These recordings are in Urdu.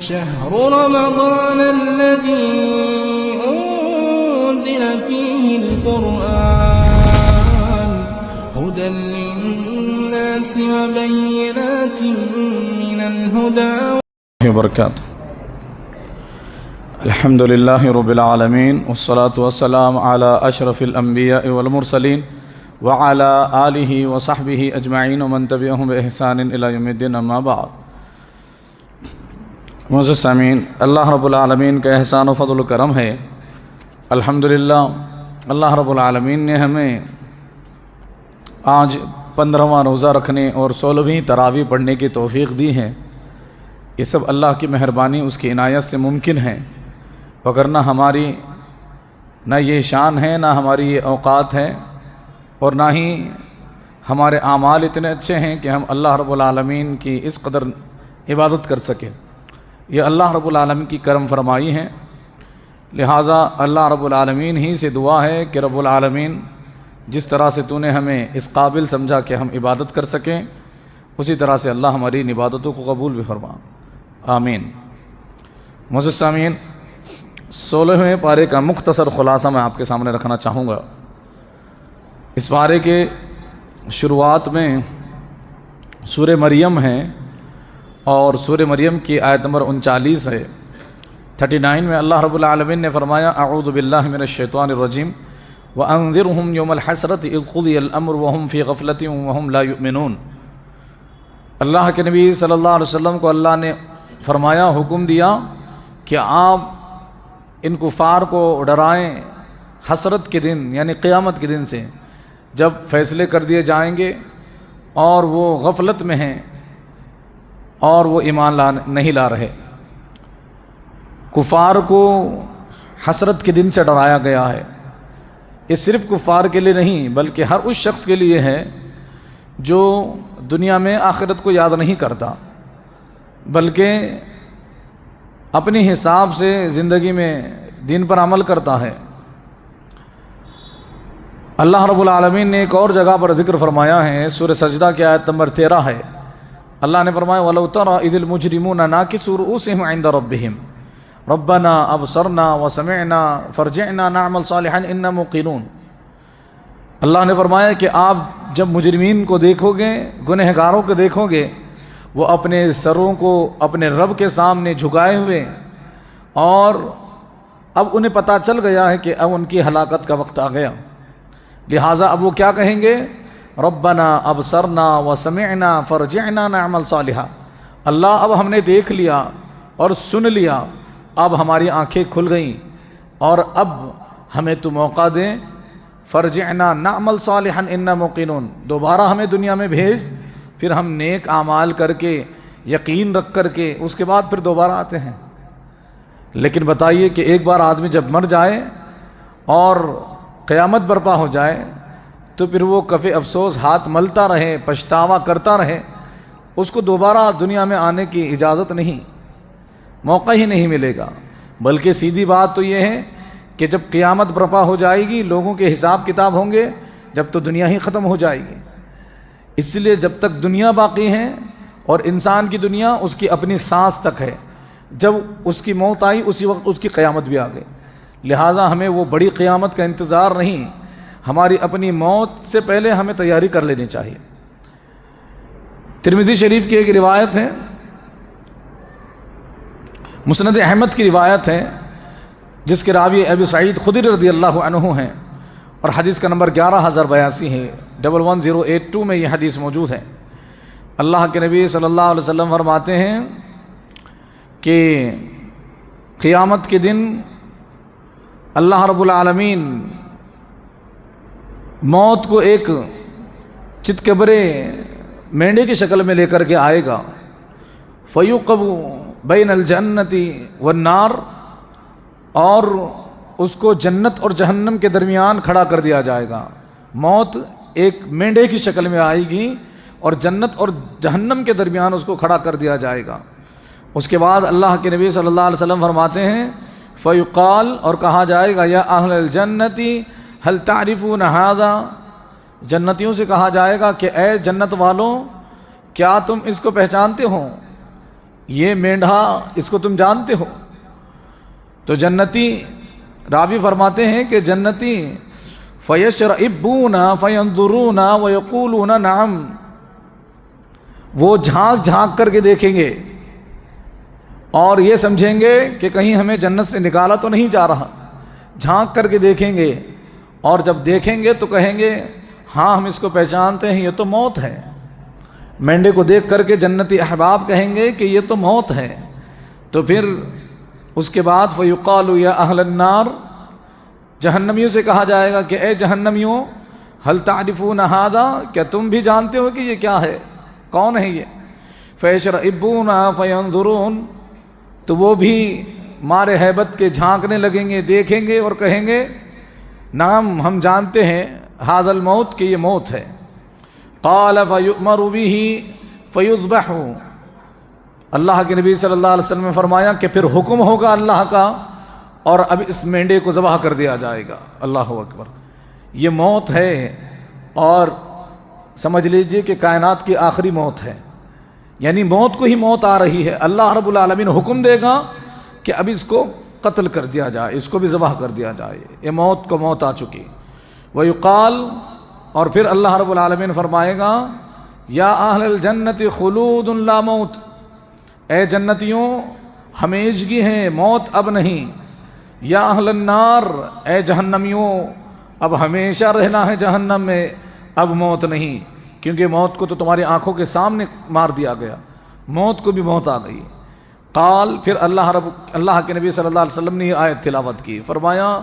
شهر رمضان الذي أنزل فيه القرآن هدى للناس وبينات من الهدى وبركاته. الحمد لله رب العالمين والصلاة والسلام على أشرف الأنبياء والمرسلين وعلى آله وصحبه أجمعين ومن تبعهم بإحسان إلى يوم الدين. أما بعد. معزز سامعین، اللہ رب العالمین کا احسان و فضل و کرم ہے. الحمدللہ اللہ رب العالمین نے ہمیں آج 15واں روزہ رکھنے اور 16ویں تراویح پڑھنے کی توفیق دی ہے. یہ سب اللہ کی مہربانی، اس کی عنایت سے ممکن ہے، وگرنہ ہماری نہ یہ شان ہے، نہ ہماری یہ اوقات ہے، اور نہ ہی ہمارے اعمال اتنے اچھے ہیں کہ ہم اللہ رب العالمین کی اس قدر عبادت کر سکیں. یہ اللہ رب العالمین کی کرم فرمائی ہے. لہٰذا اللہ رب العالمین ہی سے دعا ہے کہ رب العالمین جس طرح سے تو نے ہمیں اس قابل سمجھا کہ ہم عبادت کر سکیں، اسی طرح سے اللہ ہماری ان عبادتوں کو قبول بھی فرما. آمین. معزز سامعین، 16ویں پارے کا مختصر خلاصہ میں آپ کے سامنے رکھنا چاہوں گا. اس پارے کے شروعات میں سورہ مریم ہے، اور سورہ مریم کی آیت نمبر 39 ہے. 39 میں اللہ رب العالمین نے فرمایا: اعوذ باللہ من الشیطان الرجیم وانذرهم یوم الحسرۃ اذ قضی الامر وهم فی غفلۃ وهم لا یؤمنون. اللہ کے نبی صلی اللہ علیہ وسلم کو اللہ نے فرمایا، حکم دیا کہ آپ ان کفار کو ڈرائیں حسرت کے دن، یعنی قیامت کے دن سے، جب فیصلے کر دیے جائیں گے اور وہ غفلت میں ہیں اور وہ ایمان نہیں لا رہے. کفار کو حسرت کے دن سے ڈرایا گیا ہے. یہ صرف کفار کے لیے نہیں بلکہ ہر اس شخص کے لیے ہے جو دنیا میں آخرت کو یاد نہیں کرتا، بلکہ اپنی حساب سے زندگی میں دین پر عمل کرتا ہے. اللہ رب العالمین نے ایک اور جگہ پر ذکر فرمایا ہے، سورہ سجدہ کی آیت نمبر 13 ہے. اللہ نے فرمایا: وَلَوْ تَرَىٰ إِذِ الْمُجْرِمُونَ نَاكِسُو رُءُوسِهِمْ عِنْدَ رَبِّهِمْ رَبَّنَا أَبْصَرْنَا وَسَمِعْنَا فَارْجِعْنَا نَعْمَلْ صَالِحًا إِنَّا مُوقِنُونَ. اللہ نے فرمایا کہ آپ جب مجرمین کو دیکھو گے، گنہگاروں کو دیکھو گے، وہ اپنے سروں کو اپنے رب کے سامنے جھکائے ہوئے، اور اب انہیں پتہ چل گیا ہے کہ اب ان کی ہلاکت کا وقت آ گیا. لہٰذا اب وہ کیا کہیں گے؟ ربنا ابصرنا وسمعنا فرجعنا نعمل صالحا. اللہ اب ہم نے دیکھ لیا اور سن لیا، اب ہماری آنکھیں کھل گئیں، اور اب ہمیں تو موقع دیں. فرجعنا نعمل صالحا انا موقنون. دوبارہ ہمیں دنیا میں بھیج، پھر ہم نیک اعمال کر کے، یقین رکھ کر کے، اس کے بعد پھر دوبارہ آتے ہیں. لیکن بتائیے کہ ایک بار آدمی جب مر جائے اور قیامت برپا ہو جائے تو پھر وہ کف افسوس ہاتھ ملتا رہے، پچھتاوا کرتا رہے. اس کو دوبارہ دنیا میں آنے کی اجازت نہیں، موقع ہی نہیں ملے گا. بلکہ سیدھی بات تو یہ ہے کہ جب قیامت برپا ہو جائے گی، لوگوں کے حساب کتاب ہوں گے، جب تو دنیا ہی ختم ہو جائے گی. اس لیے جب تک دنیا باقی ہے، اور انسان کی دنیا اس کی اپنی سانس تک ہے، جب اس کی موت آئی اسی وقت اس کی قیامت بھی آ گئی. لہٰذا ہمیں وہ بڑی قیامت کا انتظار نہیں، ہماری اپنی موت سے پہلے ہمیں تیاری کر لینی چاہیے. ترمذی شریف کی ایک روایت ہے، مسند احمد کی روایت ہے، جس کے راوی ابو سعید خدری رضی اللہ عنہ ہیں، اور حدیث کا نمبر 11082 ہے. 11082 میں یہ حدیث موجود ہے. اللہ کے نبی صلی اللہ علیہ وسلم فرماتے ہیں کہ قیامت کے دن اللہ رب العالمین موت کو ایک چتکبرے مینڈے کی شکل میں لے کر کے آئے گا. فیوقب بین الجنت والنار، اور اس کو جنت اور جہنم کے درمیان کھڑا کر دیا جائے گا. موت ایک مینڈے کی شکل میں آئے گی اور جنت اور جہنم کے درمیان اس کو کھڑا کر دیا جائے گا. اس کے بعد اللہ کے نبی صلی اللہ علیہ وسلم فرماتے ہیں: فیقال، اور کہا جائے گا، یا اہل الجنت هل تعرفون هذا، جنتیوں سے کہا جائے گا کہ اے جنت والوں، کیا تم اس کو پہچانتے ہو؟ یہ مینڈھا اس کو تم جانتے ہو؟ تو جنتی راوی فرماتے ہیں کہ جنتی فیشرئبون فینظرون ویقولون نعم، وہ جھانک جھانک کر کے دیکھیں گے اور یہ سمجھیں گے کہ کہیں ہمیں جنت سے نکالا تو نہیں جا رہا، جھانک کر کے دیکھیں گے، اور جب دیکھیں گے تو کہیں گے ہاں ہم اس کو پہچانتے ہیں، یہ تو موت ہے۔ مینڈے کو دیکھ کر کے جنتی احباب کہیں گے کہ یہ تو موت ہے۔ تو پھر اس کے بعد فیقال یا اہل النار، جہنمیوں سے کہا جائے گا کہ اے جہنمیوں، هل تعرفون هذا، کیا تم بھی جانتے ہو کہ یہ کیا ہے، کون ہے یہ؟ فیشرئبون فینظرون، تو وہ بھی مارے ہیبت کے جھانکنے لگیں گے، دیکھیں گے اور کہیں گے نعم ہم جانتے ہیں هذا الموت، کہ یہ موت ہے۔ قال فیؤمر به فیذبح، اللہ کے نبی صلی اللہ علیہ وسلم نے فرمایا کہ پھر حکم ہوگا اللہ کا اور اب اس مینڈے کو ذبح کر دیا جائے گا۔ اللہ اکبر، یہ موت ہے، اور سمجھ لیجئے کہ کائنات کی آخری موت ہے، یعنی موت کو ہی موت آ رہی ہے۔ اللہ رب العالمین حکم دے گا کہ اب اس کو قتل کر دیا جائے، اس کو بھی ذبح کر دیا جائے، یہ موت کو موت آ چکی۔ ویقال، اور پھر اللہ رب العالمین فرمائے گا یا اہل الجنت خلود لا موت، اے جنتیوں ہمیشگی ہیں، موت اب نہیں۔ یا اہل النار، اے جہنمیوں اب ہمیشہ رہنا ہے جہنم میں، اب موت نہیں، کیونکہ موت کو تو تمہاری آنکھوں کے سامنے مار دیا گیا، موت کو بھی موت آ گئی۔ قال، پھر اللہ کے نبی صلی اللہ علیہ وسلم نے یہ آیت تلاوت کی، فرمایا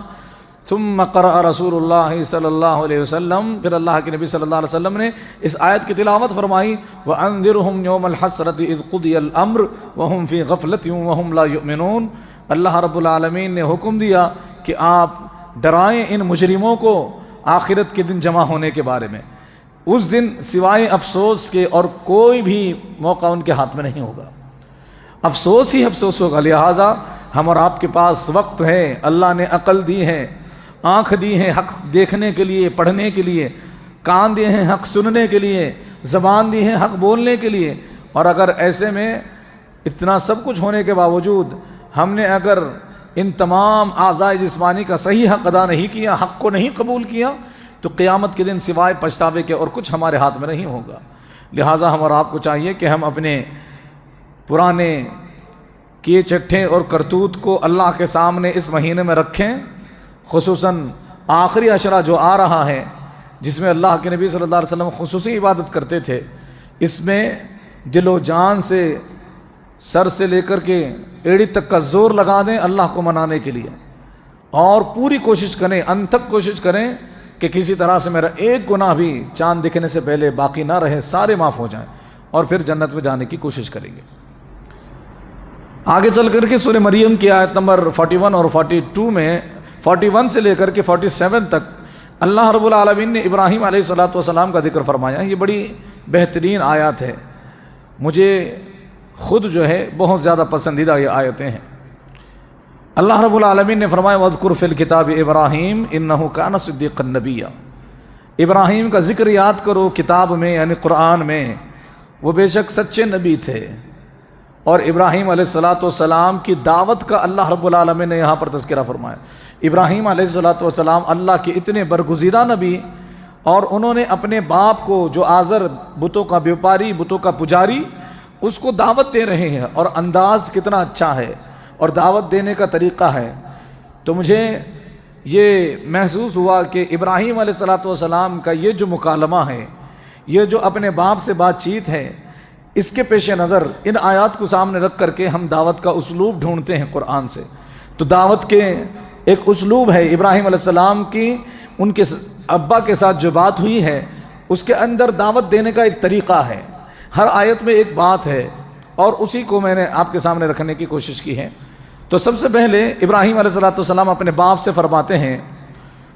ثم قرأ رسول اللہ صلی اللہ علیہ وسلم، پھر اللہ کے نبی صلی اللہ علیہ وسلم نے اس آیت کی تلاوت فرمائی، وَأَنذِرْهُمْ يَوْمَ الْحَسْرَةِ إِذْ قُضِيَ الْأَمْرُ وَهُمْ فِي غَفْلَةٍ وَهُمْ لَا يُؤْمِنُونَ۔ اللہ رب العالمین نے حکم دیا کہ آپ ڈرائیں ان مجرموں کو آخرت کے دن جمع ہونے کے بارے میں، اس دن سوائے افسوس کے اور کوئی بھی موقع ان کے ہاتھ میں نہیں ہوگا، افسوس ہی افسوس ہوگا۔ لہٰذا ہم اور آپ کے پاس وقت ہے، اللہ نے عقل دی ہے، آنکھ دی ہے حق دیکھنے کے لیے، پڑھنے کے لیے، کان دیے ہیں حق سننے کے لیے، زبان دی ہے حق بولنے کے لیے، اور اگر ایسے میں اتنا سب کچھ ہونے کے باوجود ہم نے اگر ان تمام اعضائے جسمانی کا صحیح حق ادا نہیں کیا، حق کو نہیں قبول کیا، تو قیامت کے دن سوائے پچھتاوے کے اور کچھ ہمارے ہاتھ میں نہیں ہوگا۔ لہٰذا ہم اور آپ کو چاہیے کہ ہم اپنے پرانے کیے چٹھے اور کرتوت کو اللہ کے سامنے اس مہینے میں رکھیں، خصوصاً آخری عشرہ جو آ رہا ہے، جس میں اللہ کے نبی صلی اللہ علیہ وسلم خصوصی عبادت کرتے تھے، اس میں دل و جان سے، سر سے لے کر کے ایڑی تک کا زور لگا دیں اللہ کو منانے کے لیے، اور پوری کوشش کریں، انتھک کوشش کریں کہ کسی طرح سے میرا ایک گناہ بھی چاند دکھنے سے پہلے باقی نہ رہے، سارے معاف ہو جائیں، اور پھر جنت میں جانے کی کوشش کریں گے۔ آگے چل کر کے سورہ مریم کی آیت نمبر 41 اور 42 میں 41 سے لے کر کے 47 تک اللہ رب العالمین نے ابراہیم علیہ السلام کا ذکر فرمایا۔ یہ بڑی بہترین آیات ہے، مجھے خود جو ہے بہت زیادہ پسندیدہ یہ آیتیں ہیں۔ اللہ رب العالمین نے فرمایا وَاذْكُرْ فِي الْكِتَابِ إِبْرَاهِيمَ إِنَّهُ كَانَ صِدِّيقًا نَبِيًّا، ابراہیم کا ذکر یاد کرو کتاب میں، یعنی قرآن میں، وہ بے شک سچے نبی تھے۔ اور ابراہیم علیہ السلام کی دعوت کا اللہ رب العالمین نے یہاں پر تذکرہ فرمایا۔ ابراہیم علیہ السلام اللہ کے اتنے برگزیدہ نبی، اور انہوں نے اپنے باپ کو جو آزر بتوں کا بیوپاری، بتوں کا پجاری، اس کو دعوت دے رہے ہیں، اور انداز کتنا اچھا ہے اور دعوت دینے کا طریقہ ہے۔ تو مجھے یہ محسوس ہوا کہ ابراہیم علیہ السلام کا یہ جو مکالمہ ہے، یہ جو اپنے باپ سے بات چیت ہے، اس کے پیش نظر ان آیات کو سامنے رکھ کر کے ہم دعوت کا اسلوب ڈھونڈتے ہیں قرآن سے۔ تو دعوت کے ایک اسلوب ہے، ابراہیم علیہ السلام کی ان کے ابا کے ساتھ جو بات ہوئی ہے، اس کے اندر دعوت دینے کا ایک طریقہ ہے، ہر آیت میں ایک بات ہے، اور اسی کو میں نے آپ کے سامنے رکھنے کی کوشش کی ہے۔ تو سب سے پہلے ابراہیم علیہ السلام اپنے باپ سے فرماتے ہیں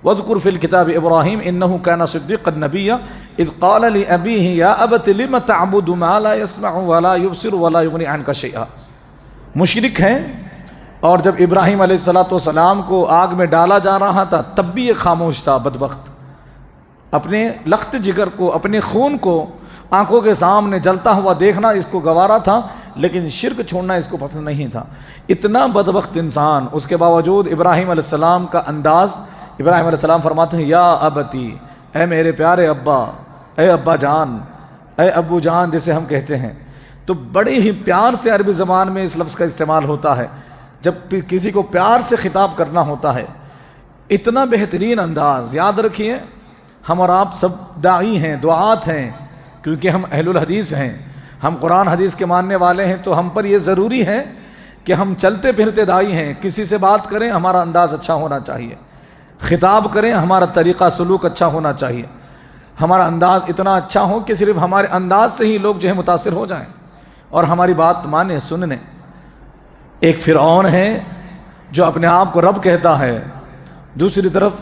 وَاذْكُرْ فِي الْكِتَابِ إِبْرَاهِيمَ إِنَّهُ كَانَ صِدِّيقًا نَبِيًّا إِذْ قَالَ لِأَبِيهِ يَا أَبَتِ لِمَ تَعْبُدُ مَا لَا يَسْمَعُ وَلَا يُبْصِرُ وَلَا يُغْنِي عَنْكَ شَيْئًا۔ مشرک ہیں، اور جب ابراہیم علیہ السلام کو آگ میں ڈالا جا رہا تھا تب بھی یہ خاموش تھا، بدبخت، اپنے لخت جگر کو، اپنے خون کو آنکھوں کے سامنے جلتا ہوا دیکھنا اس کو گوارا تھا، لیکن شرک چھوڑنا اس کو پسند نہیں تھا. اتنا بدبخت انسان، اس کے باوجود ابراہیم علیہ السلام کا انداز، ابراہیم علیہ السلام فرماتے ہیں یا ابتی، اے میرے پیارے ابا، اے ابا جان، اے ابو جان جسے ہم کہتے ہیں. تو بڑے ہی پیار سے عربی زبان میں اس لفظ کا استعمال ہوتا ہے جب کسی کو پیار سے خطاب کرنا ہوتا ہے. اتنا بہترین انداز. یاد رکھیے ہم اور آپ سب داعی ہیں، دعات ہیں، کیونکہ ہم اہل الحدیث ہیں، ہم قرآن حدیث کے ماننے والے ہیں. تو ہم پر یہ ضروری ہے کہ ہم چلتے پھرتے داعی ہیں. کسی سے بات کریں ہمارا انداز اچھا ہونا چاہیے، خطاب کریں ہمارا طریقہ سلوک اچھا ہونا چاہیے، ہمارا انداز اتنا اچھا ہو کہ صرف ہمارے انداز سے ہی لوگ جو ہے متاثر ہو جائیں اور ہماری بات مانیں سنیں. ایک فرعون ہے جو اپنے آپ کو رب کہتا ہے، دوسری طرف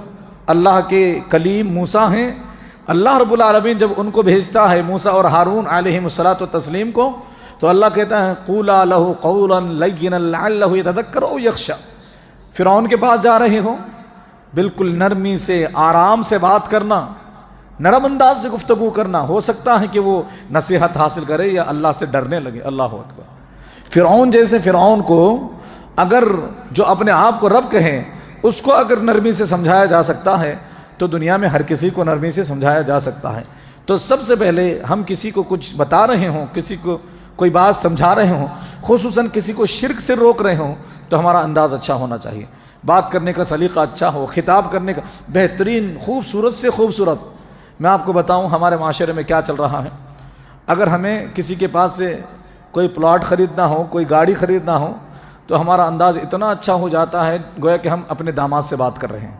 اللہ کے کلیم موسیٰ ہیں. اللہ رب العالمین جب ان کو بھیجتا ہے موسیٰ اور ہارون علیہم الصلاۃ والتسلیم کو، تو اللہ کہتا ہے قولا لہ قولا لینا لعلہ یتذکر او یخشی. فرعون کے پاس جا رہے ہو، بالکل نرمی سے آرام سے بات کرنا، نرم انداز سے گفتگو کرنا. ہو سکتا ہے کہ وہ نصیحت حاصل کرے یا اللہ سے ڈرنے لگے. اللہ اکبر. فرعون جیسے فرعون کو اگر جو اپنے آپ کو رب کہیں اس کو اگر نرمی سے سمجھایا جا سکتا ہے تو دنیا میں ہر کسی کو نرمی سے سمجھایا جا سکتا ہے. تو سب سے پہلے ہم کسی کو کچھ بتا رہے ہوں، کسی کو کوئی بات سمجھا رہے ہوں، خصوصاً کسی کو شرک سے روک رہے ہوں، تو ہمارا انداز اچھا ہونا چاہیے، بات کرنے کا سلیقہ اچھا ہو، خطاب کرنے کا بہترین، خوبصورت سے خوبصورت. میں آپ کو بتاؤں ہمارے معاشرے میں کیا چل رہا ہے. اگر ہمیں کسی کے پاس سے کوئی پلاٹ خریدنا ہو، کوئی گاڑی خریدنا ہو، تو ہمارا انداز اتنا اچھا ہو جاتا ہے گویا کہ ہم اپنے داماد سے بات کر رہے ہیں.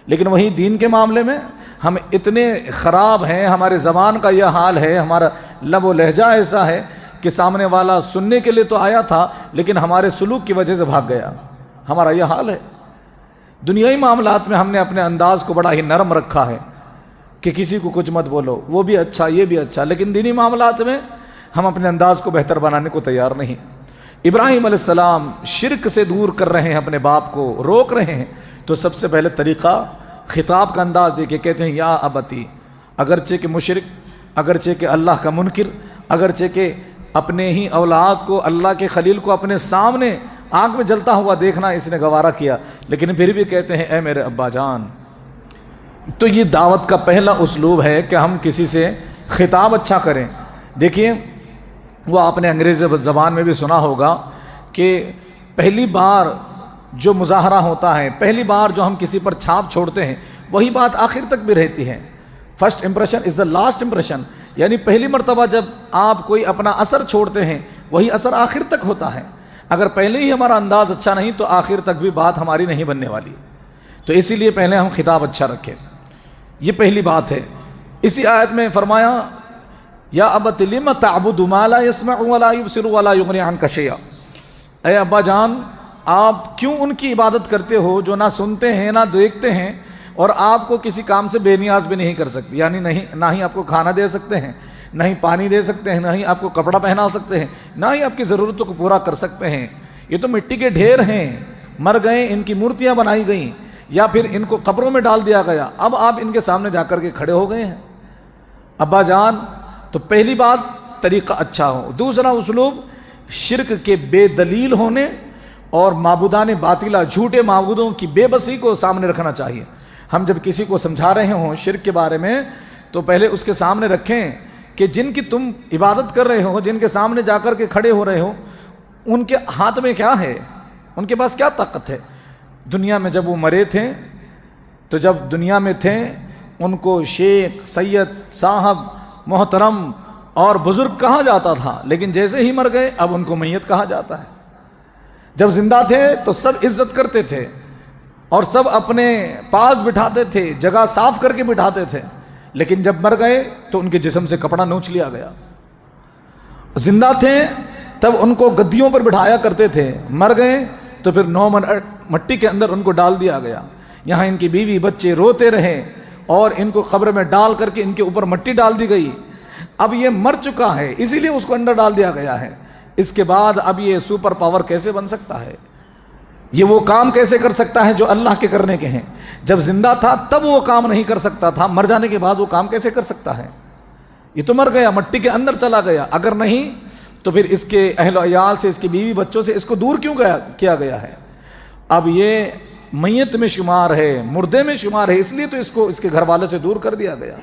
لیکن وہی دین کے معاملے میں ہم اتنے خراب ہیں، ہمارے زبان کا یہ حال ہے، ہمارا لب و لہجہ ایسا ہے کہ سامنے والا سننے کے لیے تو آیا تھا لیکن ہمارے سلوک کی وجہ سے بھاگ گیا. ہمارا یہ حال ہے. دنیائی معاملات میں ہم نے اپنے انداز کو بڑا ہی نرم رکھا ہے کہ کسی کو کچھ مت بولو، وہ بھی اچھا یہ بھی اچھا. لیکن دینی معاملات میں ہم اپنے انداز کو بہتر بنانے کو تیار نہیں. ابراہیم علیہ السلام شرک سے دور کر رہے ہیں، اپنے باپ کو روک رہے ہیں. تو سب سے پہلے طریقہ خطاب کا انداز دیکھیں. کہتے ہیں یا ابتی، اگرچہ کہ مشرک، اگرچہ کہ اللہ کا منکر، اگرچہ کہ اپنے ہی اولاد کو، اللہ کے خلیل کو اپنے سامنے آنکھ میں جلتا ہوا دیکھنا اس نے گوارا کیا، لیکن پھر بھی کہتے ہیں اے میرے ابا جان. تو یہ دعوت کا پہلا اسلوب ہے کہ ہم کسی سے خطاب اچھا کریں. دیکھیے وہ آپ نے انگریزی زبان میں بھی سنا ہوگا کہ پہلی بار جو مظاہرہ ہوتا ہے، پہلی بار جو ہم کسی پر چھاپ چھوڑتے ہیں، وہی بات آخر تک بھی رہتی ہے. First impression is the last impression. یعنی پہلی مرتبہ جب آپ کوئی اپنا اثر چھوڑتے ہیں وہی اثر آخر تک ہوتا ہے. اگر پہلے ہی ہمارا انداز اچھا نہیں تو آخر تک بھی بات ہماری نہیں بننے والی. تو اسی لیے پہلے ہم خطاب اچھا رکھیں. یہ پہلی بات ہے. اسی آیت میں فرمایا یا ابت لم تعبد ما لا يسمع ولا يبصر ولا يغني عنك شيئا. اے ابا جان، آپ کیوں ان کی عبادت کرتے ہو جو نہ سنتے ہیں نہ دیکھتے ہیں اور آپ کو کسی کام سے بے نیاز بھی نہیں کر سکتے. یعنی نہ ہی آپ کو کھانا دے سکتے ہیں، نہ ہی پانی دے سکتے ہیں، نہ ہی آپ کو کپڑا پہنا سکتے ہیں، نہ ہی آپ کی ضرورتوں کو پورا کر سکتے ہیں. یہ تو مٹی کے ڈھیر ہیں، مر گئے، ان کی مورتیاں بنائی گئیں یا پھر ان کو قبروں میں ڈال دیا گیا. اب آپ ان کے سامنے جا کر کے کھڑے ہو گئے ہیں. ابا جان، تو پہلی بات طریقہ اچھا ہو. دوسرا اسلوب شرک کے بے دلیل ہونے اور معبودان باطلہ، جھوٹے معبودوں کی بے بسی کو سامنے رکھنا چاہیے. ہم جب کسی کو سمجھا رہے ہوں شرک کے بارے میں تو پہلے اس کے سامنے رکھیں کہ جن کی تم عبادت کر رہے ہو، جن کے سامنے جا کر کے کھڑے ہو رہے ہو، ان کے ہاتھ میں کیا ہے، ان کے پاس کیا طاقت ہے. دنیا میں جب وہ مرے تھے تو جب دنیا میں تھے ان کو شیخ، سید، صاحب، محترم اور بزرگ کہا جاتا تھا، لیکن جیسے ہی مر گئے اب ان کو میت کہا جاتا ہے. جب زندہ تھے تو سب عزت کرتے تھے اور سب اپنے پاس بٹھاتے تھے، جگہ صاف کر کے بٹھاتے تھے، لیکن جب مر گئے تو ان کے جسم سے کپڑا نوچ لیا گیا. زندہ تھے تب ان کو گدیوں پر بٹھایا کرتے تھے، مر گئے تو پھر 9 من مٹی کے اندر ان کو ڈال دیا گیا. یہاں ان کی بیوی بچے روتے رہے اور ان کو قبر میں ڈال کر کے ان کے اوپر مٹی ڈال دی گئی. اب یہ مر چکا ہے اسی لیے اس کو اندر ڈال دیا گیا ہے. اس کے بعد اب یہ سپر پاور کیسے بن سکتا ہے؟ یہ وہ کام کیسے کر سکتا ہے جو اللہ کے کرنے کے ہیں؟ جب زندہ تھا تب وہ کام نہیں کر سکتا تھا، مر جانے کے بعد وہ کام کیسے کر سکتا ہے؟ یہ تو مر گیا، مٹی کے اندر چلا گیا. اگر نہیں تو پھر اس کے اہل و عیال سے، اس کی بیوی بچوں سے اس کو دور کیوں کیا گیا ہے؟ اب یہ میت میں شمار ہے، مردے میں شمار ہے، اس لیے تو اس کو اس کے گھر والوں سے دور کر دیا گیا۔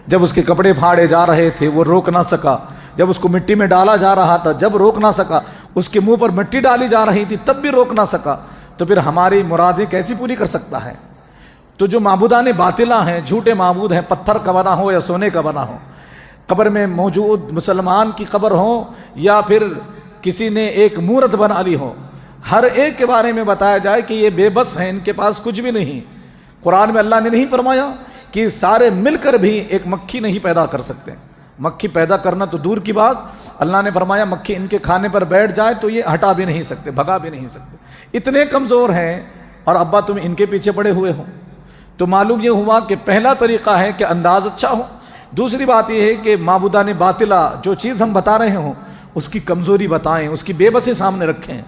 جب اس کے کپڑے پھاڑے جا رہے تھے وہ روک نہ سکا، جب اس کو مٹی میں ڈالا جا رہا تھا جب روک نہ سکا، اس کے منہ پر مٹی ڈالی جا رہی تھی تب بھی روک نہ سکا، تو پھر ہماری مرادیں کیسی پوری کر سکتا ہے؟ تو جو معبودان باطلہ ہیں، جھوٹے معبود ہیں، پتھر کا بنا ہو یا سونے کا بنا ہو، قبر میں موجود مسلمان کی قبر ہو یا پھر کسی نے ایک مورت بنا لی ہو، ہر ایک کے بارے میں بتایا جائے کہ یہ بے بس ہیں، ان کے پاس کچھ بھی نہیں۔ قرآن میں اللہ نے نہیں فرمایا کہ سارے مل کر بھی ایک مکھی نہیں پیدا کر سکتے؟ مکھی پیدا کرنا تو دور کی بات، اللہ نے فرمایا مکھی ان کے کھانے پر بیٹھ جائے تو یہ ہٹا بھی نہیں سکتے، بھگا بھی نہیں سکتے، اتنے کمزور ہیں، اور ابا تم ان کے پیچھے پڑے ہوئے ہو۔ تو معلوم یہ ہوا کہ پہلا طریقہ ہے کہ انداز اچھا ہو، دوسری بات یہ ہے کہ معبودان باطلہ جو چیز ہم بتا رہے ہوں اس کی کمزوری بتائیں، اس کی بے بسی سامنے رکھیں۔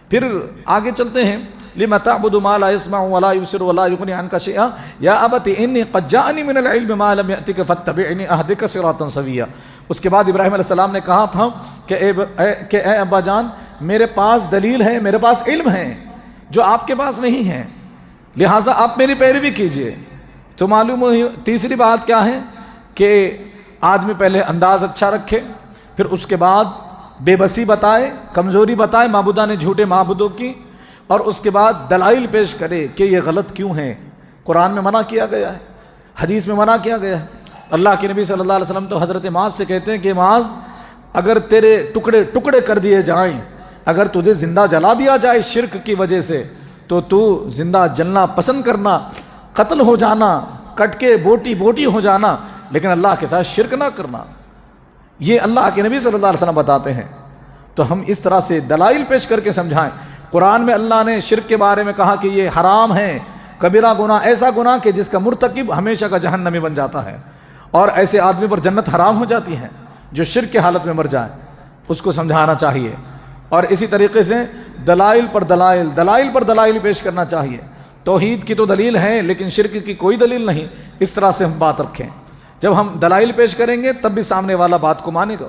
پھر آگے چلتے ہیں، لِمَ تَعْبُدُ مَا لَا يَسْمَعُ وَلَا يُبْصِرُ وَلَا يُغْنِي عَنْكَ شَيْئًا يَا أَبَتِ إِنِّي قَدْ جَاءَنِي مِنَ الْعِلْمِ مَا لَمْ يَأْتِكَ فَاتَّبِعْنِي أَهْدِكَ صِرَاطًا سَوِيًّا۔ اس کے بعد ابراہیم علیہ السلام نے کہا تھا کہ اے ابا جان، میرے پاس دلیل ہے، میرے پاس علم ہے جو آپ کے پاس نہیں ہے، لہٰذا آپ میری پیروی کیجئے۔ تو معلوم ہوئی تیسری بات کیا ہے کہ آدمی پہلے انداز اچھا رکھے، پھر اس کے بعد بے بسی بتائے، کمزوری بتائے معبودان جھوٹے معبودوں کی، اور اس کے بعد دلائل پیش کرے کہ یہ غلط کیوں ہے۔ قرآن میں منع کیا گیا ہے، حدیث میں منع کیا گیا ہے۔ اللہ کے نبی صلی اللہ علیہ وسلم تو حضرت معاذ سے کہتے ہیں کہ معاذ، اگر تیرے ٹکڑے ٹکڑے کر دیے جائیں، اگر تجھے زندہ جلا دیا جائے شرک کی وجہ سے، تو زندہ جلنا پسند کرنا، قتل ہو جانا، کٹ کے بوٹی بوٹی ہو جانا، لیکن اللہ کے ساتھ شرک نہ کرنا۔ یہ اللہ کے نبی صلی اللہ علیہ وسلم بتاتے ہیں، تو ہم اس طرح سے دلائل پیش کر کے سمجھائیں۔ قرآن میں اللہ نے شرک کے بارے میں کہا کہ یہ حرام ہے، کبیرہ گناہ، ایسا گناہ کہ جس کا مرتکب ہمیشہ کا جہنمی بن جاتا ہے، اور ایسے آدمی پر جنت حرام ہو جاتی ہے جو شرک کی حالت میں مر جائے، اس کو سمجھانا چاہیے۔ اور اسی طریقے سے دلائل پر دلائل، دلائل پر دلائل پیش کرنا چاہیے۔ توحید کی تو دلیل ہے لیکن شرک کی کوئی دلیل نہیں، اس طرح سے ہم بات رکھیں۔ جب ہم دلائل پیش کریں گے تب بھی سامنے والا بات کو مانے گا۔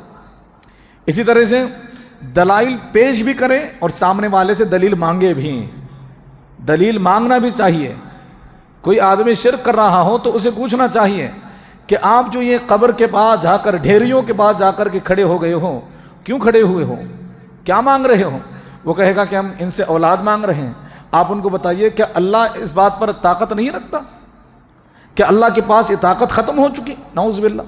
اسی طرح سے دلائل پیش بھی کریں اور سامنے والے سے دلیل مانگے بھی، دلیل مانگنا بھی چاہیے۔ کوئی آدمی شرک کر رہا ہو تو اسے پوچھنا چاہیے کہ آپ جو یہ قبر کے پاس جا کر، ڈھیریوں کے پاس جا کر کے کھڑے ہو گئے ہو، کیوں کھڑے ہوئے ہو، کیا مانگ رہے ہو؟ وہ کہے گا کہ ہم ان سے اولاد مانگ رہے ہیں۔ آپ ان کو بتائیے کیا اللہ اس بات پر طاقت نہیں رکھتا؟ کیا اللہ کے پاس یہ طاقت ختم ہو چکی؟ نعوذ باللہ۔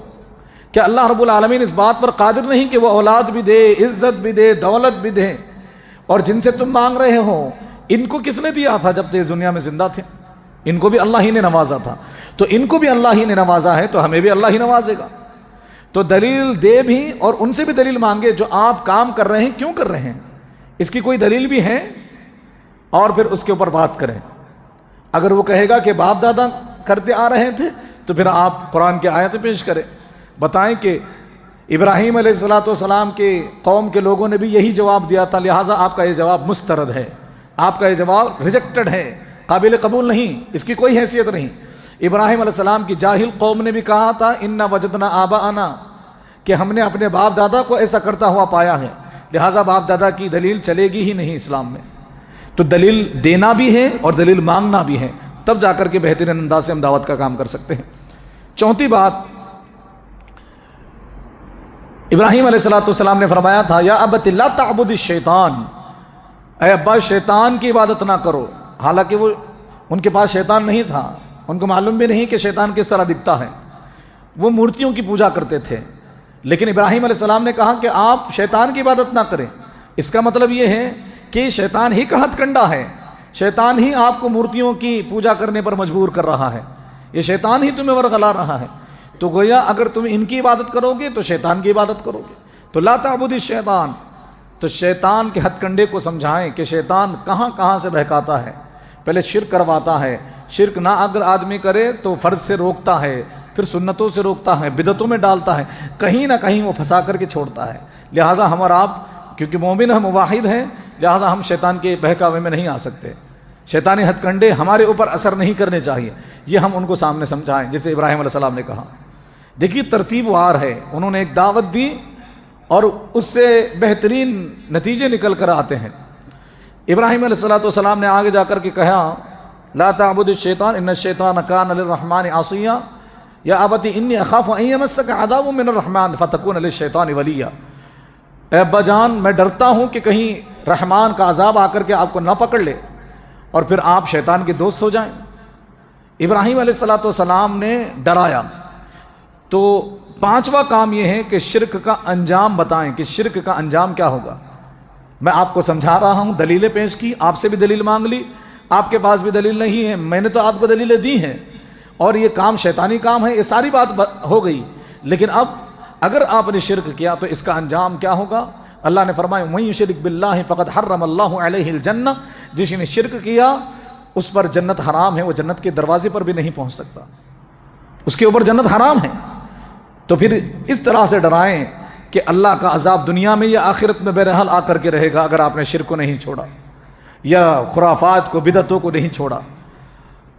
کیا اللہ رب العالمین اس بات پر قادر نہیں کہ وہ اولاد بھی دے، عزت بھی دے، دولت بھی دے؟ اور جن سے تم مانگ رہے ہو ان کو کس نے دیا تھا جب تک دنیا میں زندہ تھے؟ ان کو بھی اللہ ہی نے نوازا تھا، تو ان کو بھی اللہ ہی نے نوازا ہے تو ہمیں بھی اللہ ہی نوازے گا۔ تو دلیل دے بھی اور ان سے بھی دلیل مانگے، جو آپ کام کر رہے ہیں کیوں کر رہے ہیں، اس کی کوئی دلیل بھی ہے، اور پھر اس کے اوپر بات کریں۔ اگر وہ کہے گا کہ باپ دادا کرتے آ رہے تھے تو پھر آپ قرآن کی آیتیں پیش کریں، بتائیں کہ ابراہیم علیہ السلام کے قوم کے لوگوں نے بھی یہی جواب دیا تھا، لہٰذا آپ کا یہ جواب مسترد ہے، آپ کا یہ جواب ریجیکٹڈ ہے، قابل قبول نہیں، اس کی کوئی حیثیت نہیں۔ ابراہیم علیہ السلام کی جاہل قوم نے بھی کہا تھا انا وجدنا آباءنا، کہ ہم نے اپنے باپ دادا کو ایسا کرتا ہوا پایا ہے، لہٰذا باپ دادا کی دلیل چلے گی ہی نہیں اسلام میں۔ تو دلیل دینا بھی ہے اور دلیل مانگنا بھی ہے، تب جا کر کے بہترین انداز سے ہم دعوت کا کام کر سکتے ہیں۔ چوتھی بات، ابراہیم علیہ السلام نے فرمایا تھا یا ابت لا تعبد الشیطان، اے ابا شیطان کی عبادت نہ کرو۔ حالانکہ وہ ان کے پاس شیطان نہیں تھا، ان کو معلوم بھی نہیں کہ شیطان کس طرح دکھتا ہے، وہ مورتیوں کی پوجا کرتے تھے، لیکن ابراہیم علیہ السلام نے کہا کہ آپ شیطان کی عبادت نہ کریں۔ اس کا مطلب یہ ہے کہ شیطان ہی کا ہتھ کنڈا ہے، شیطان ہی آپ کو مورتیوں کی پوجا کرنے پر مجبور کر رہا ہے، یہ شیطان ہی تمہیں ورغلا رہا ہے۔ تو گویا اگر تم ان کی عبادت کرو گے تو شیطان کی عبادت کرو گے۔ تو لا تعبد الشیطان، تو شیطان کے ہتھ کنڈے کو سمجھائیں کہ شیطان کہاں کہاں سے بہکاتا ہے۔ پہلے شرک کرواتا ہے، شرک نہ اگر آدمی کرے تو فرض سے روکتا ہے، پھر سنتوں سے روکتا ہے، بدعتوں میں ڈالتا ہے، کہیں نہ کہیں وہ پھنسا کر کے چھوڑتا ہے۔ لہٰذا ہم اور آپ کیونکہ مومن ہم واحد ہیں، لہٰذا ہم شیطان کے بہکاوے میں نہیں آ سکتے۔ شیطانی ہتھ کنڈے ہمارے اوپر اثر نہیں کرنے چاہیے، یہ ہم ان کو سامنے سمجھائیں، جیسے ابراہیم علیہ السلام نے کہا۔ دیکھیے ترتیب وار ہے، انہوں نے ایک دعوت دی اور اس سے بہترین نتیجے نکل کر آتے ہیں۔ ابراہیم علیہ السلام نے آگے جا کر کے کہا لا تعبد الشیطان ان الشیطان کان للرحمن عصیا یا ابت انی اخاف ان یمسک عذاب من الرحمن فتکون للشیطان ولیا، اے ابا جان میں ڈرتا ہوں کہ کہیں رحمان کا عذاب آ کر کے آپ کو نہ پکڑ لے اور پھر آپ شیطان کے دوست ہو جائیں۔ ابراہیم علیہ السلام نے ڈرایا۔ تو پانچواں کام یہ ہے کہ شرک کا انجام بتائیں کہ شرک کا انجام کیا ہوگا۔ میں آپ کو سمجھا رہا ہوں، دلیلیں پیش کی، آپ سے بھی دلیل مانگ لی، آپ کے پاس بھی دلیل نہیں ہے، میں نے تو آپ کو دلیلیں دی ہیں، اور یہ کام شیطانی کام ہے، یہ ساری بات ہو گئی۔ لیکن اب اگر آپ نے شرک کیا تو اس کا انجام کیا ہوگا؟ اللہ نے فرمایا وَمَن یُشْرِک بِاللَّهِ فَقَدْ حَرَّمَ اللَّهُ عَلَيْهِ الْجَنَّةَ، جس نے شرک کیا اس پر جنت حرام ہے، وہ جنت کے دروازے پر بھی نہیں پہنچ سکتا، اس کے اوپر جنت حرام ہے۔ تو پھر اس طرح سے ڈرائیں کہ اللہ کا عذاب دنیا میں یا آخرت میں بہرحال آ کر کے رہے گا اگر آپ نے شرک کو نہیں چھوڑا، یا خرافات کو، بدعتوں کو نہیں چھوڑا،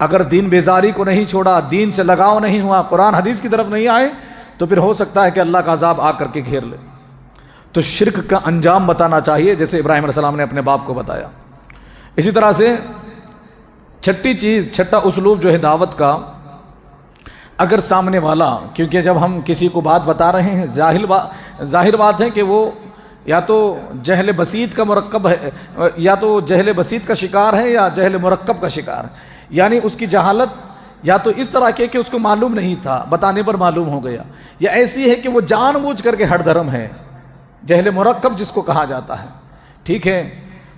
اگر دین بیزاری کو نہیں چھوڑا، دین سے لگاؤ نہیں ہوا، قرآن حدیث کی طرف نہیں آئے، تو پھر ہو سکتا ہے کہ اللہ کا عذاب آ کر کے گھیر لے۔ تو شرک کا انجام بتانا چاہیے جیسے ابراہیم علیہ السلام نے اپنے باپ کو بتایا۔ اسی طرح سے چھٹا اسلوب جو ہے دعوت کا، اگر سامنے والا، کیونکہ جب ہم کسی کو بات بتا رہے ہیں ظاہر بات ہے کہ وہ یا تو جہل بسیط کا مرکب ہے، یا تو جہل بسیط کا شکار ہے یا جہل مرکب کا شکار ہے، یعنی اس کی جہالت یا تو اس طرح کی کہ اس کو معلوم نہیں تھا، بتانے پر معلوم ہو گیا، یا ایسی ہے کہ وہ جان بوجھ کر کے ہٹ دھرم ہے، جہل مرکب جس کو کہا جاتا ہے۔ ٹھیک ہے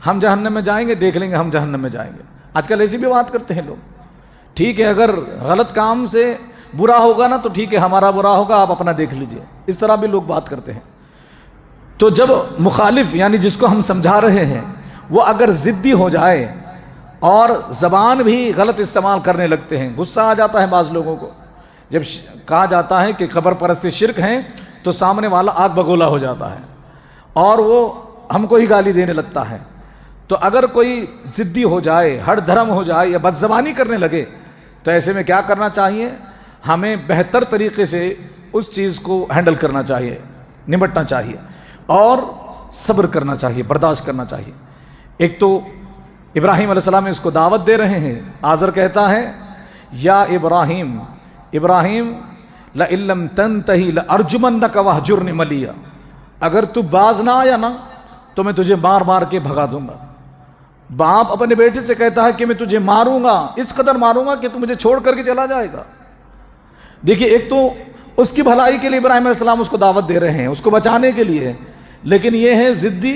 ہم جہنم میں جائیں گے، دیکھ لیں گے ہم جہنم میں جائیں گے، آج کل ایسی بھی بات کرتے ہیں لوگ۔ ٹھیک ہے اگر غلط کام سے برا ہوگا نا تو ٹھیک ہے ہمارا برا ہوگا، آپ اپنا دیکھ لیجئے، اس طرح بھی لوگ بات کرتے ہیں۔ تو جب مخالف یعنی جس کو ہم سمجھا رہے ہیں وہ اگر ضدی ہو جائے اور زبان بھی غلط استعمال کرنے لگتے ہیں، غصہ آ جاتا ہے بعض لوگوں کو، جب کہا جاتا ہے کہ قبر پرستی شرک ہیں تو سامنے والا آگ بگولا ہو جاتا ہے اور وہ ہم کو ہی گالی دینے لگتا ہے۔ تو اگر کوئی ضدی ہو جائے، ہٹ دھرم ہو جائے یا بد زبانی کرنے لگے تو ایسے میں کیا کرنا چاہیے؟ ہمیں بہتر طریقے سے اس چیز کو ہینڈل کرنا چاہیے، نمٹنا چاہیے اور صبر کرنا چاہیے، برداشت کرنا چاہیے۔ ایک تو ابراہیم علیہ السلام اس کو دعوت دے رہے ہیں، آزر کہتا ہے یا ابراہیم لَإِن لَّمْ تَنْتَهِ لَأَرْجُمَنَّكَ وَاهْجُرْنِ مَلِيًّا، اگر تو باز نہ آیا نا تو میں تجھے مار مار کے بھگا دوں گا۔ باپ اپنے بیٹے سے کہتا ہے کہ میں تجھے ماروں گا، اس قدر ماروں گا کہ تو مجھے چھوڑ کر کے چلا جائے گا۔ دیکھیے ایک تو اس کی بھلائی کے لیے ابراہیم علیہ السلام اس کو دعوت دے رہے ہیں، اس کو بچانے کے لیے، لیکن یہ ہے ضدی،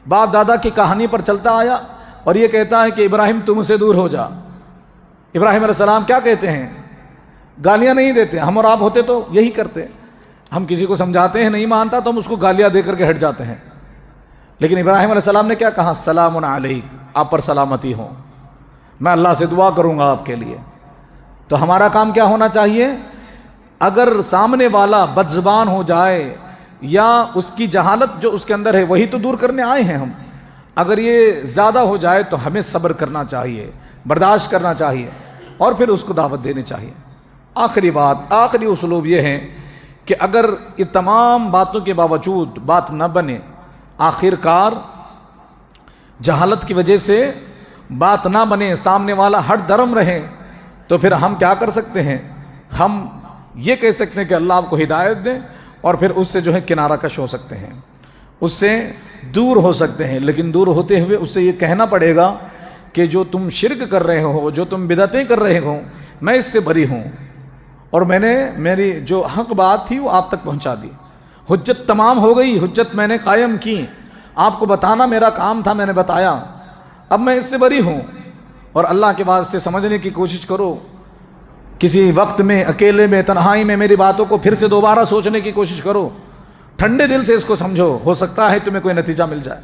باپ دادا کی کہانی پر چلتا آیا اور یہ کہتا ہے کہ ابراہیم تم سے دور ہو جا۔ ابراہیم علیہ السلام کیا کہتے ہیں؟ گالیاں نہیں دیتے، ہم اور آپ ہوتے تو یہی کرتے، ہم کسی کو سمجھاتے ہیں نہیں مانتا تو ہم اس کو گالیاں دے کر کے ہٹ جاتے ہیں، لیکن ابراہیم علیہ السلام نے کیا کہا؟ سلام علیک، آپ پر سلامتی ہو، میں اللہ سے دعا کروں گا آپ کے لیے۔ تو ہمارا کام کیا ہونا چاہیے؟ اگر سامنے والا بد زبان ہو جائے یا اس کی جہالت جو اس کے اندر ہے وہی تو دور کرنے آئے ہیں ہم، اگر یہ زیادہ ہو جائے تو ہمیں صبر کرنا چاہیے، برداشت کرنا چاہیے اور پھر اس کو دعوت دینی چاہیے۔ آخری بات، آخری اسلوب یہ ہے کہ اگر یہ تمام باتوں کے باوجود بات نہ بنے، آخر کار جہالت کی وجہ سے بات نہ بنے، سامنے والا ہٹ درم رہے، تو پھر ہم کیا کر سکتے ہیں؟ ہم یہ کہہ سکتے ہیں کہ اللہ آپ کو ہدایت دیں اور پھر اس سے جو ہے کنارہ کش ہو سکتے ہیں، اس سے دور ہو سکتے ہیں، لیکن دور ہوتے ہوئے اس سے یہ کہنا پڑے گا کہ جو تم شرک کر رہے ہو، جو تم بدعتیں کر رہے ہو، میں اس سے بری ہوں اور میں نے میری جو حق بات تھی وہ آپ تک پہنچا دی، حجت تمام ہو گئی، حجت میں نے قائم کی، آپ کو بتانا میرا کام تھا، میں نے بتایا، اب میں اس سے بری ہوں۔ اور اللہ کے واسطے سمجھنے کی کوشش کرو، کسی وقت میں اکیلے میں تنہائی میں میری باتوں کو پھر سے دوبارہ سوچنے کی کوشش کرو، ٹھنڈے دل سے اس کو سمجھو، ہو سکتا ہے تمہیں کوئی نتیجہ مل جائے۔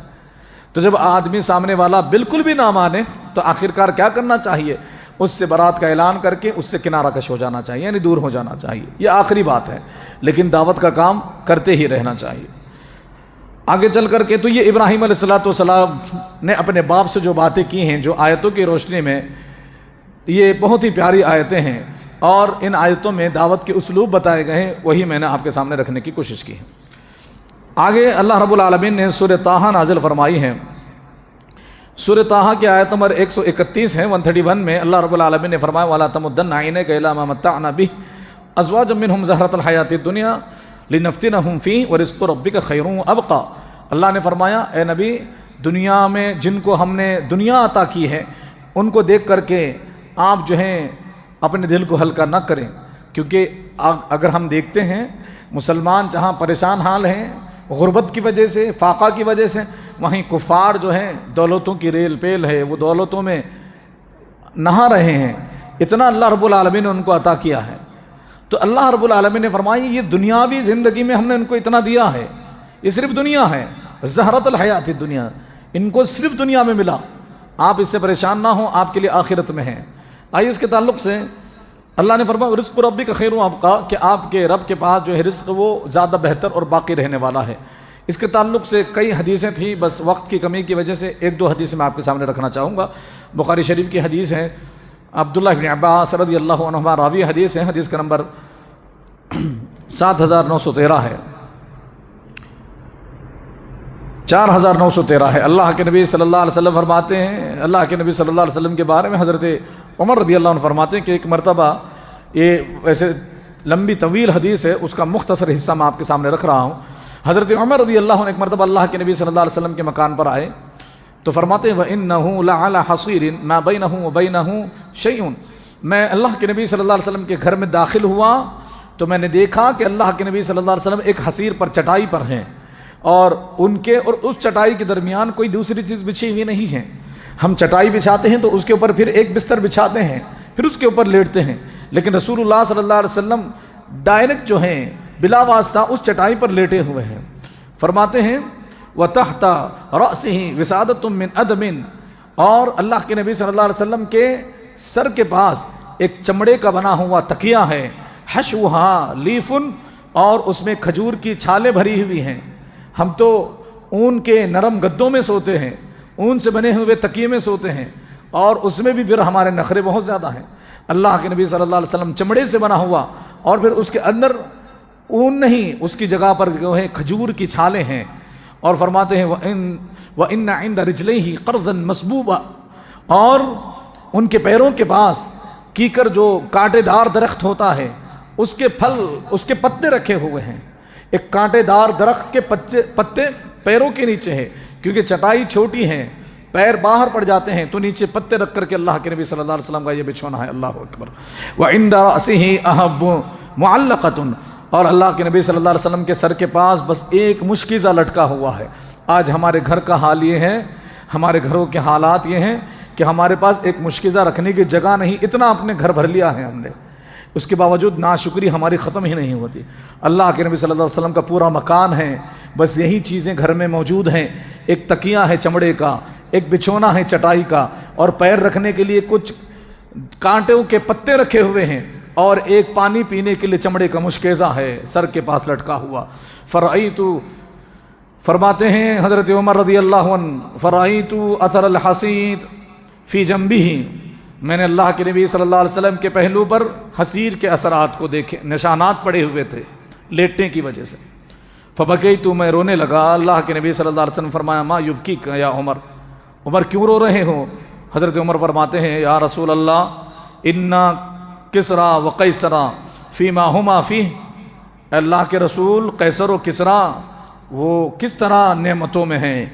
تو جب آدمی سامنے والا بالکل بھی نہ مانے تو آخرکار کیا کرنا چاہیے؟ اس سے برات کا اعلان کر کے اس سے کنارہ کش ہو جانا چاہیے، یعنی دور ہو جانا چاہیے۔ یہ آخری بات ہے، لیکن دعوت کا کام کرتے ہی رہنا چاہیے۔ آگے چل کر کے تو یہ ابراہیم علیہ السلام نے اپنے باپ سے جو باتیں کی ہیں، جو آیتوں کی روشنی میں، یہ بہت ہی پیاری آیتیں ہیں اور ان آیتوں میں دعوت کے اسلوب بتائے گئے ہیں، وہی میں نے آپ کے سامنے رکھنے کی کوشش کی ہے۔ آگے اللہ رب العالمین نے سورہ طٰہٰ نازل فرمائی ہے. سورہ طٰہٰ کی آیت نمبر 131 ہے 131 میں اللہ رب العالمین نے فرمایا وَلَا تَمُدَّنَّ عَيْنَيْكَ إِلَىٰ مَا مَتَّعْنَا بِهِ أَزْوَاجًا مِّنْهُمْ زَهْرَةَ الْحَيَاةِ الدُّنْيَا لِنَفْتِنَهُمْ فِيهِ وَرِزْقُ رَبِّكَ خَيْرٌ وَأَبْقَىٰ. اللہ نے فرمایا اے نبی دنیا میں جن کو ہم نے دنیا عطا کی ہے ان کو دیکھ کر کے آپ جو ہیں اپنے دل کو ہلکا نہ کریں، کیونکہ اگر ہم دیکھتے ہیں مسلمان جہاں پریشان حال ہیں غربت کی وجہ سے، فاقہ کی وجہ سے، وہیں کفار جو ہیں دولتوں کی ریل پیل ہے، وہ دولتوں میں نہا رہے ہیں. اتنا اللہ رب العالمین نے ان کو عطا کیا ہے. تو اللہ رب العالمین نے فرمایا یہ دنیاوی زندگی میں ہم نے ان کو اتنا دیا ہے، یہ صرف دنیا ہے، زہرۃ الحیات الدنیا، ان کو صرف دنیا میں ملا، آپ اس سے پریشان نہ ہوں، آپ کے لیے آخرت میں ہیں. آئیے اس کے تعلق سے اللہ نے فرمایا رزق ربک خیر وابقیٰ کہ آپ کے رب کے پاس جو ہے رزق وہ زیادہ بہتر اور باقی رہنے والا ہے. اس کے تعلق سے کئی حدیثیں تھیں، بس وقت کی کمی کی وجہ سے ایک دو حدیثیں میں آپ کے سامنے رکھنا چاہوں گا. بخاری شریف کی حدیث ہے، عبداللہ بن عباس رضی اللہ عنہما راوی حدیث ہے، حدیث کا نمبر 7913 ہے، 4913 ہے. اللہ کے نبی صلی اللہ علیہ وسلم فرماتے ہیں، اللہ کے نبی صلی اللہ علیہ وسلم کے بارے میں حضرت عمر رضی اللہ عنہ فرماتے ہیں کہ ایک مرتبہ، یہ ویسے لمبی طویل حدیث ہے، اس کا مختصر حصہ میں آپ کے سامنے رکھ رہا ہوں. حضرت عمر رضی اللہ عنہ ایک مرتبہ اللہ کے نبی صلی اللہ علیہ وسلم کے مکان پر آئے تو فرماتے ہیں وَإِنَّهُ لَعَلَى حَصِيرٍ مَا بَيْنَهُ وَبَيْنَهُ شَيْءٌ. میں اللہ کے نبی صلی اللہ علیہ وسلم کے گھر میں داخل ہوا تو میں نے دیکھا کہ اللہ کے نبی صلی اللہ علیہ وسلم ایک حصیر پر چٹائی پر ہیں، اور ان کے اور اس چٹائی کے درمیان کوئی دوسری چیز بچھی ہوئی نہیں ہے. ہم چٹائی بچھاتے ہیں تو اس کے اوپر پھر ایک بستر بچھاتے ہیں، پھر اس کے اوپر لیٹتے ہیں، لیکن رسول اللہ صلی اللہ علیہ وسلم ڈائریکٹ جو ہیں بلا واسطہ اس چٹائی پر لیٹے ہوئے ہیں. فرماتے ہیں وَتَحْتَ رَأْسِهِ وِسَادَةٌ مِّنْ أَدْمٍ، اور اللہ کے نبی صلی اللہ علیہ وسلم کے سر کے پاس ایک چمڑے کا بنا ہوا تکیہ ہے، حَشْوُهَا لیفٌ، اور اس میں کھجور کی چھالیں بھری ہوئی ہیں. ہم تو اون کے نرم گدوں میں سوتے ہیں، اون سے بنے ہوئے تکیے میں سوتے ہیں، اور اس میں بھی پھر ہمارے نخرے بہت زیادہ ہیں. اللہ کے نبی صلی اللہ علیہ وسلم چمڑے سے بنا ہوا، اور پھر اس کے اندر اون نہیں، اس کی جگہ پر جو ہے کھجور کی چھالیں ہیں. اور فرماتے ہیں وَإِنَّ عِنْدَ رِجْلَيْهِ قَرْضًا مَصْبُوبًا، اور ان کے پیروں کے پاس کیکر جو کانٹے دار درخت ہوتا ہے اس کے پھل، اس کے پتے رکھے ہوئے ہیں. ایک کانٹے دار درخت کے پتے پیروں کے نیچے ہے، کیونکہ چٹائی چھوٹی ہیں، پیر باہر پڑ جاتے ہیں، تو نیچے پتے رکھ کر کے اللہ کے نبی صلی اللہ علیہ وسلم کا یہ بچھونا ہے. اللہ اکبر. وَعِنْدَ رَأْسِهِ أَهَبُّ مُعَلَّقَةٌ، اور اللہ کے نبی صلی اللہ علیہ وسلم کے سر کے پاس بس ایک مشکیزہ لٹکا ہوا ہے. آج ہمارے گھر کا حال یہ ہے، ہمارے گھروں کے حالات یہ ہیں کہ ہمارے پاس ایک مشکیزہ رکھنے کی جگہ نہیں، اتنا اپنے گھر بھر لیا ہے ہم نے، اس کے باوجود ناشکری ہماری ختم ہی نہیں ہوتی. اللہ کے نبی صلی اللہ علیہ وسلم کا پورا مکان ہے، بس یہی چیزیں گھر میں موجود ہیں. ایک تکیہ ہے چمڑے کا، ایک بچھونا ہے چٹائی کا، اور پیر رکھنے کے لیے کچھ کانٹوں کے پتے رکھے ہوئے ہیں، اور ایک پانی پینے کے لیے چمڑے کا مشکیزہ ہے سر کے پاس لٹکا ہوا. فرأیتو، فرماتے ہیں حضرت عمر رضی اللہ عنہ، فرأیتو اثر الحصید فی جنبہ، میں نے اللہ کے نبی صلی اللہ علیہ وسلم کے پہلو پر حصیر کے اثرات کو دیکھے، نشانات پڑے ہوئے تھے لیٹنے کی وجہ سے. فبکیتو، میں رونے لگا. اللہ کے نبی صلی اللہ علیہ وسلم فرمایا ما یبکیک یا عمر، عمر کیوں رو رہے ہو؟ حضرت عمر فرماتے ہیں یا رسول اللہ انا کسرا و قیصرا فیما ہما فیہ، اللہ کے رسول قیصر و کسرا وہ کس طرح نعمتوں میں ہیں،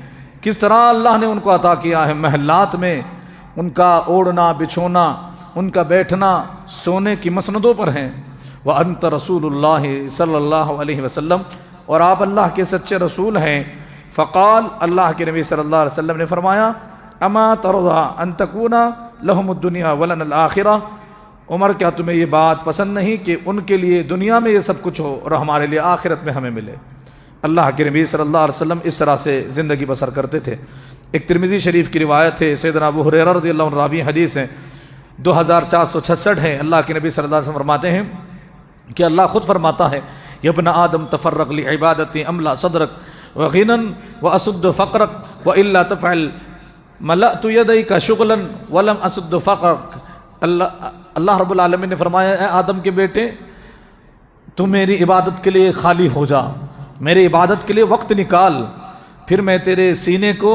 کس طرح اللہ نے ان کو عطا کیا ہے محلات میں، ان کا اوڑھنا بچھونا، ان کا بیٹھنا سونے کی مسندوں پر ہیں. وَأَنْتَ رسول اللہ صلی اللہ علیہ وسلم، اور آپ اللہ کے سچے رسول ہیں. فقال، اللہ کے نبی صلی اللہ علیہ وسلم نے فرمایا اما ترضى ان تكون لهم الدنيا ولنا الآخرة، عمر کیا تمہیں یہ بات پسند نہیں کہ ان کے لیے دنیا میں یہ سب کچھ ہو اور ہمارے لیے آخرت میں ہمیں ملے؟ اللہ کے نبی صلی اللہ علیہ وسلم اس طرح سے زندگی بسر کرتے تھے. ایک ترمذی شریف کی روایت ہے، سیدنا ابو ہریرہ رضی اللہ عنہ راوی حدیث ہے، 2466 ہے. اللہ کے نبی صلی اللہ علیہ وسلم فرماتے ہیں کہ اللہ خود فرماتا ہے یا ابن آدم تفرق لعبادتی املا صدرک وغنا واسد فقرک والا تفعل ملأت یدیک شغلا ولم اسد فقرک. اللہ رب العالمین نے فرمایا اے آدم کے بیٹے، تم میری عبادت کے لیے خالی ہو جا، میری عبادت کے لیے وقت نکال، پھر میں تیرے سینے کو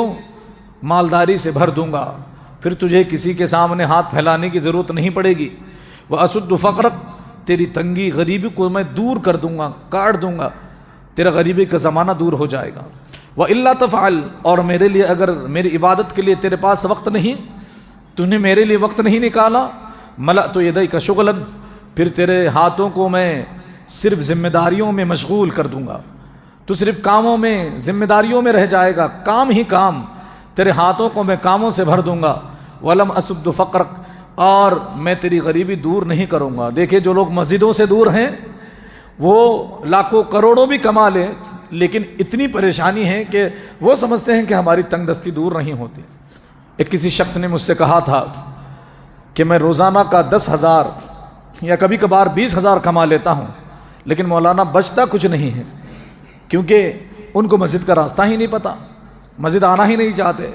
مالداری سے بھر دوں گا، پھر تجھے کسی کے سامنے ہاتھ پھیلانے کی ضرورت نہیں پڑے گی۔ وَأَسُدُّ فَقْرَكَ، تیری تنگی غریبی کو میں دور کر دوں گا، کاٹ دوں گا، تیرا غریبی کا زمانہ دور ہو جائے گا۔ وَإِلَّا تَفْعَلْ، اور میرے لیے اگر میری عبادت کے لیے تیرے پاس وقت نہیں، تو نے میرے لیے وقت نہیں نکالا، مَلَأْتُ يَدَيْكَ شُغْلًا، پھر تیرے ہاتھوں کو میں صرف ذمہ داریوں میں مشغول کر دوں گا، تو صرف کاموں میں ذمہ داریوں میں رہ جائے گا، کام ہی کام، تیرے ہاتھوں کو میں کاموں سے بھر دوں گا۔ وَلَمْ أَسُدُّ فَقْرَكَ، اور میں تیری غریبی دور نہیں کروں گا۔ دیکھیں جو لوگ مسجدوں سے دور ہیں وہ لاکھوں کروڑوں بھی کما لیں، لیکن اتنی پریشانی ہے کہ وہ سمجھتے ہیں کہ ہماری تنگ دستی دور نہیں ہوتی۔ ایک کسی شخص نے مجھ سے کہا تھا کہ میں روزانہ کا 10,000 یا کبھی کبھار 20,000 کما لیتا ہوں، لیکن مولانا بچتا کچھ نہیں ہے، کیونکہ ان کو مسجد کا راستہ ہی نہیں پتہ، مسجد آنا ہی نہیں چاہتے۔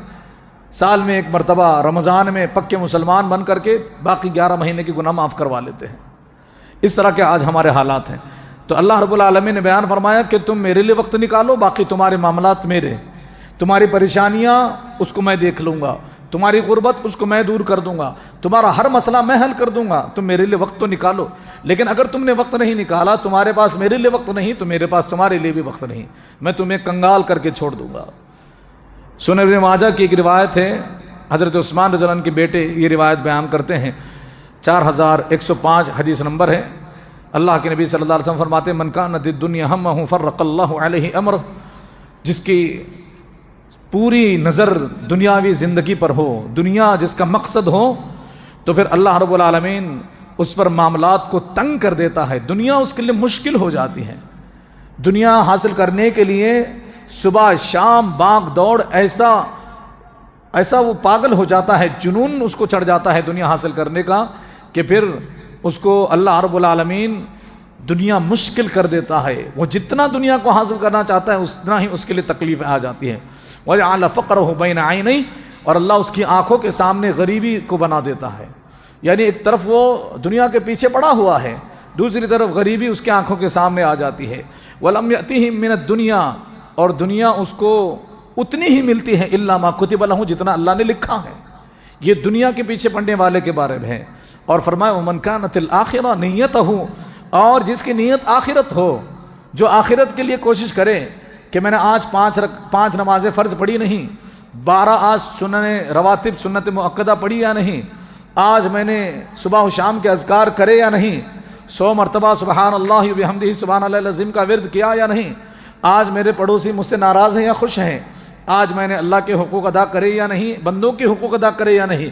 سال میں ایک مرتبہ رمضان میں پکے مسلمان بن کر کے باقی 11 مہینے کی گناہ معاف کروا لیتے ہیں۔ اس طرح کے آج ہمارے حالات ہیں۔ تو اللہ رب العالمین نے بیان فرمایا کہ تم میرے لیے وقت نکالو، باقی تمہارے معاملات میرے، تمہاری پریشانیاں اس کو میں دیکھ لوں گا، تمہاری غربت اس کو میں دور کر دوں گا، تمہارا ہر مسئلہ میں حل کر دوں گا، تم میرے لیے وقت تو نکالو۔ لیکن اگر تم نے وقت نہیں نکالا، تمہارے پاس میرے لیے وقت نہیں، تو میرے پاس تمہارے لیے بھی وقت نہیں، میں تمہیں کنگال کر کے چھوڑ دوں گا۔ سنن ابن ماجہ کی ایک روایت ہے، حضرت عثمان رضی اللہ عنہ کے بیٹے یہ روایت بیان کرتے ہیں، 4105 حدیث نمبر ہے۔ اللہ کے نبی صلی اللہ علیہ وسلم فرماتے ہیں من کانت الدنیا ہمہ فرق اللہ علیہ امرہ، جس کی پوری نظر دنیاوی زندگی پر ہو، دنیا جس کا مقصد ہو، تو پھر اللہ رب العالمین اس پر معاملات کو تنگ کر دیتا ہے، دنیا اس کے لیے مشکل ہو جاتی ہے۔ دنیا حاصل کرنے کے لیے صبح شام باغ دوڑ ایسا وہ پاگل ہو جاتا ہے، جنون اس کو چڑھ جاتا ہے دنیا حاصل کرنے کا، کہ پھر اس کو اللہ رب العالمین دنیا مشکل کر دیتا ہے۔ وہ جتنا دنیا کو حاصل کرنا چاہتا ہے اتنا ہی اس کے لیے تکلیف آ جاتی ہے۔ وَجَعَلَ فَقْرَهُ بَيْنَ عَيْنَيْهِ، اور اللہ اس کی آنکھوں کے سامنے غریبی کو بنا دیتا ہے، یعنی ایک طرف وہ دنیا کے پیچھے پڑا ہوا ہے، دوسری طرف غریبی اس کی آنکھوں کے سامنے آ جاتی ہے۔ وَلَمْ يَأْتِهِ مِنَ الدُّنْيَا، اور دنیا اس کو اتنی ہی ملتی ہے الا ما کتب لہ، جتنا اللہ نے لکھا ہے۔ یہ دنیا کے پیچھے پڑنے والے کے بارے میں ہے۔ اور فرمایا ومن کانت الآخرہ نیتہ، اور جس کی نیت آخرت ہو، جو آخرت کے لیے کوشش کرے کہ میں نے آج 5 نمازیں فرض پڑھی نہیں، 12 آج سنن رواتب سنت مؤکدہ پڑھی یا نہیں، آج میں نے صبح و شام کے اذکار کرے یا نہیں، 100 مرتبہ سبحان اللہ وبحمدہ سبحان اللہ العظیم کا ورد کیا یا نہیں، آج میرے پڑوسی مجھ سے ناراض ہیں یا خوش ہیں، آج میں نے اللہ کے حقوق ادا کرے یا نہیں، بندوں کے حقوق ادا کرے یا نہیں،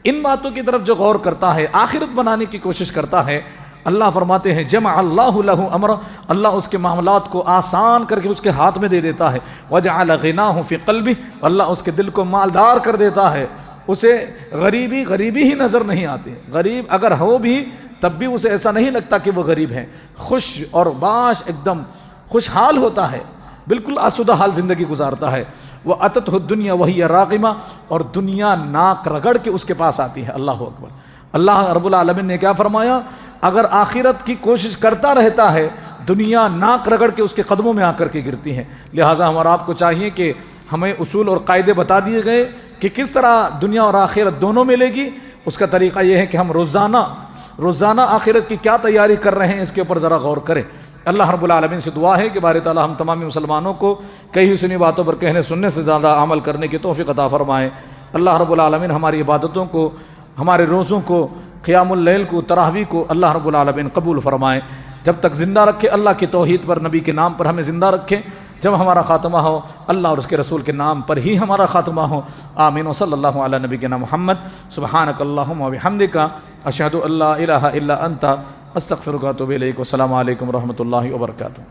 ان باتوں کی طرف جو غور کرتا ہے، آخرت بنانے کی کوشش کرتا ہے، اللہ فرماتے ہیں جمع اللہ لہ امر، اللہ اس کے معاملات کو آسان کر کے اس کے ہاتھ میں دے دیتا ہے۔ وجعل غناہ فی قلبہ، اللہ اس کے دل کو مالدار کر دیتا ہے، اسے غریبی ہی نظر نہیں آتی، غریب اگر ہو بھی تب بھی اسے ایسا نہیں لگتا کہ وہ غریب ہے، خوش اور باش ایک دم خوشحال ہوتا ہے، بالکل آسودہ حال زندگی گزارتا ہے۔ وَأَتَتْهُ الدُّنْيَا وَهِيَ رَاغِمَةٌ، اور دنیا ناک رگڑ کے اس کے پاس آتی ہے۔ اللہ اکبر۔ اللہ رب العالمین نے کیا فرمایا؟ اگر آخرت کی کوشش کرتا رہتا ہے، دنیا ناک رگڑ کے اس کے قدموں میں آ کر کے گرتی ہے۔ لہٰذا ہمارا آپ کو چاہیے کہ ہمیں اصول اور قاعدے بتا دیے گئے کہ کس طرح دنیا اور آخرت دونوں ملے گی۔ اس کا طریقہ یہ ہے کہ ہم روزانہ آخرت کی کیا تیاری کر رہے ہیں، اس کے اوپر ذرا غور کریں۔ اللہ رب العالمین سے دعا ہے کہ باری تعالیٰ ہم تمام مسلمانوں کو کہی ہوئی سنی باتوں پر کہنے سننے سے زیادہ عمل کرنے کی توفیق عطا فرمائے۔ اللہ رب العالمین ہماری عبادتوں کو، ہمارے روزوں کو، قیام اللیل کو، تراویح کو اللہ رب العالمین قبول فرمائے۔ جب تک زندہ رکھے اللہ کی توحید پر، نبی کے نام پر ہمیں زندہ رکھے، جب ہمارا خاتمہ ہو اللہ اور اس کے رسول کے نام پر ہی ہمارا خاتمہ ہو۔ آمین۔ وصلی اللہ علی نبینا محمد۔ سبحانک اللہم وبحمدک، اشہد ان لا الہ الا انت، استغفرک و اتوب الیک۔ والسلام علیکم ورحمۃ اللہ وبرکاتہ۔